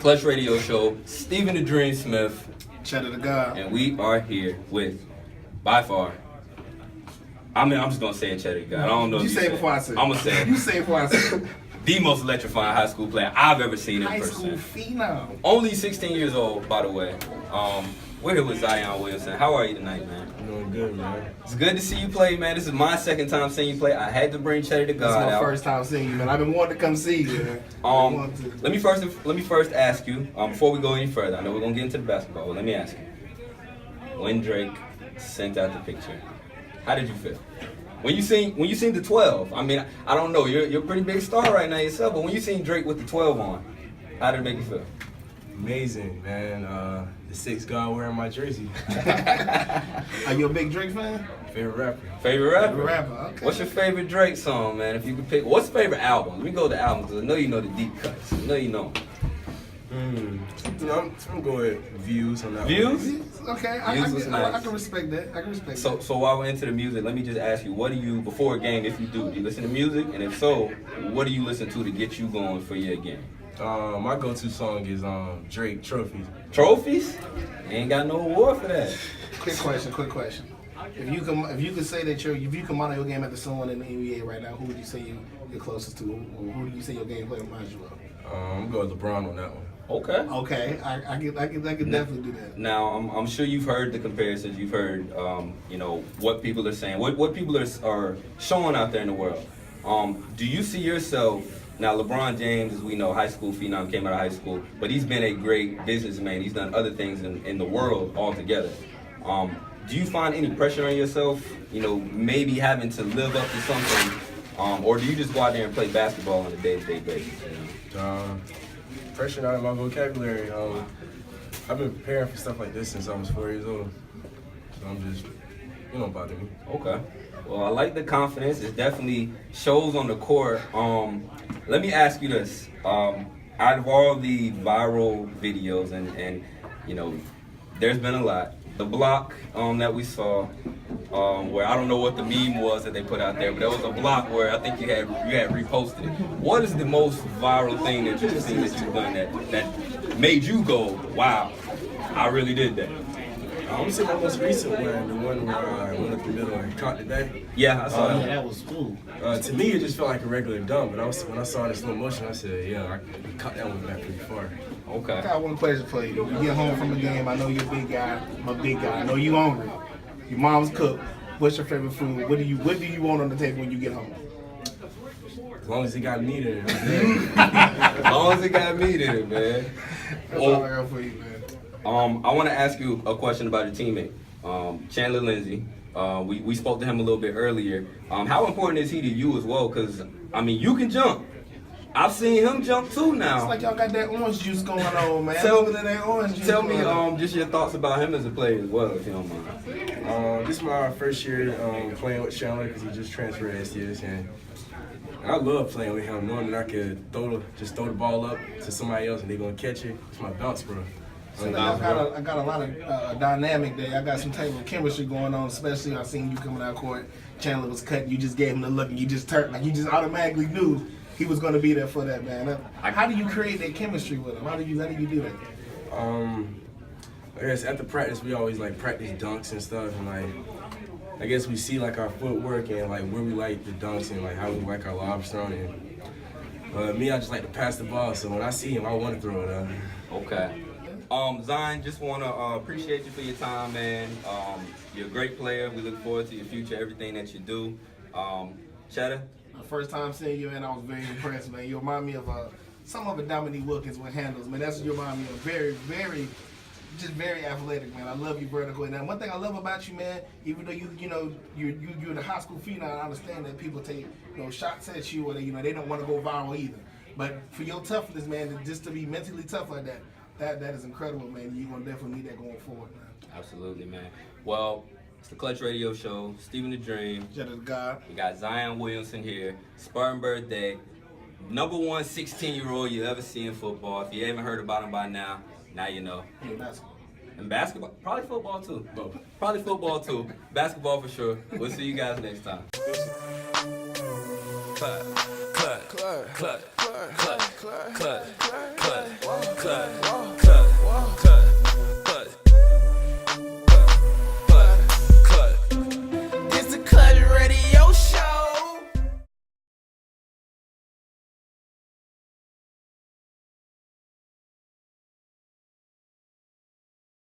Clutch Radio Show. Stephen the Dream Smith. Cheddar the God. And we are here with, by far, I'm just going to say it, Cheddar the God. I don't know if you say it before I say it. I'm going to say it. You say it before I say it. The most electrifying high school player I've ever seen in person. High school phenom. Only 16 years old, by the way. We're here with Zion Williamson. How are you tonight, man? I'm doing good, man. It's good to see you play, man. This is my second time seeing you play. I had to bring Cheddar the God This is my out. first time seeing you, man. I've been wanting to come see you, man. Let me first ask you, before we go any further, I know we're gonna get into the basketball, but let me ask you. When Drake sent out the picture, how did you feel? When you seen the 12, I mean, I don't know, you're a pretty big star right now yourself, but when you seen Drake with the 12 on, how did it make you feel? Amazing, man. The 6 God wearing my jersey. Are you a big Drake fan? Favorite rapper. Favorite rapper? Favorite rapper, okay. What's your favorite Drake song, man? If you could pick, what's your favorite album? Let me go to the album, because I know you know the deep cuts. I know you know. I'm going with Views on that Views? one. Okay, Views was nice. I can respect that. So while we're into the music, let me just ask you, what do you, before a game, if you do you listen to music? And if so, what do you listen to get you going for your game? My go-to song is Drake, Trophies. Trophies? You ain't got no award for that. Quick question. If you could say that if you can model your game after someone in the NBA right now, who would you say you're closest to? Or who do you say your game player reminds you of? I'm going with LeBron on that one. Okay. I can definitely do that. Now, I'm sure you've heard the comparisons. You've heard, what people are saying, what people are showing out there in the world. Do you see yourself? Now, LeBron James, as we know, high school phenom, came out of high school, but he's been a great businessman. He's done other things in the world altogether. Do you find any pressure on yourself, maybe having to live up to something, or do you just go out there and play basketball on a day-to-day basis? Pressure not in my vocabulary. I've been preparing for stuff like this since I was 4 years old. So I'm just, it don't bother me. Okay. Well, I like the confidence. It definitely shows on the court. Let me ask you this. Out of all the viral videos and there's been a lot. The block that we saw, where I don't know what the meme was that they put out there, but there was a block where I think you had reposted it. What is the most viral thing that you've seen that you've done that made you go, wow, I really did that? I'm gonna say my most recent one, the one where I went up the middle and caught the back. Yeah, I saw that. That was cool. To me, it just felt like a regular dunk, but when I saw it in slow motion, I said, yeah, I caught that one back pretty far. Okay. I got one question for you. You get home from the game. I know you're a big guy. I'm a big guy. I know you hungry. Your mom's cooked. What's your favorite food? What do you want on the table when you get home? As long as it got meat in it. As long as it got meat in it, man. That's all I got for you, man. I want to ask you a question about your teammate, Chandler Lindsay. We spoke to him a little bit earlier. How important is he to you as well? Because, you can jump. I've seen him jump too now. It's like y'all got that orange juice going on, man. Tell me just your thoughts about him as a player as well, if you don't mind. This is my first year playing with Chandler because he just transferred STS, and I love playing with him, knowing that I could just throw the ball up to somebody else and they're gonna catch it. It's my bounce, bro. So I got a lot of dynamic there. I got some type of chemistry going on, especially I seen you coming out court. Chandler was cutting. You just gave him the look and you just turned. Like you just automatically knew he was going to be there for that, man. How do you create that chemistry with him? How do you do that? I guess after practice, we always practice dunks and stuff, and I guess we see our footwork and where we like the dunks and how we like our lobs thrown. And me, I just like to pass the ball, so when I see him, I want to throw it up. Okay. Zion, just want to appreciate you for your time, man. You're a great player. We look forward to your future, everything that you do. Cheddar? My first time seeing you, man, I was very impressed, man. You remind me of some of a Dominique Wilkins with handles, man. That's what you remind me of. Very, very, just very athletic, man. I love you vertical. And one thing I love about you, man, even though you're the high school phenom, I understand that people take shots at you, or they don't want to go viral either. But for your toughness, man, just to be mentally tough like that. That is incredible, man. You're going to definitely need that going forward, man. Absolutely, man. Well, it's the Clutch Radio Show. Stephen the Dream. Cheddar the God. We got Zion Williamson here. Spartan birthday. Number one 16-year-old you ever see in football. If you haven't heard about him by now you know. Yeah, basketball. And basketball. Probably football, too. Probably football, too. Basketball for sure. We'll see you guys next time. Cut. clap.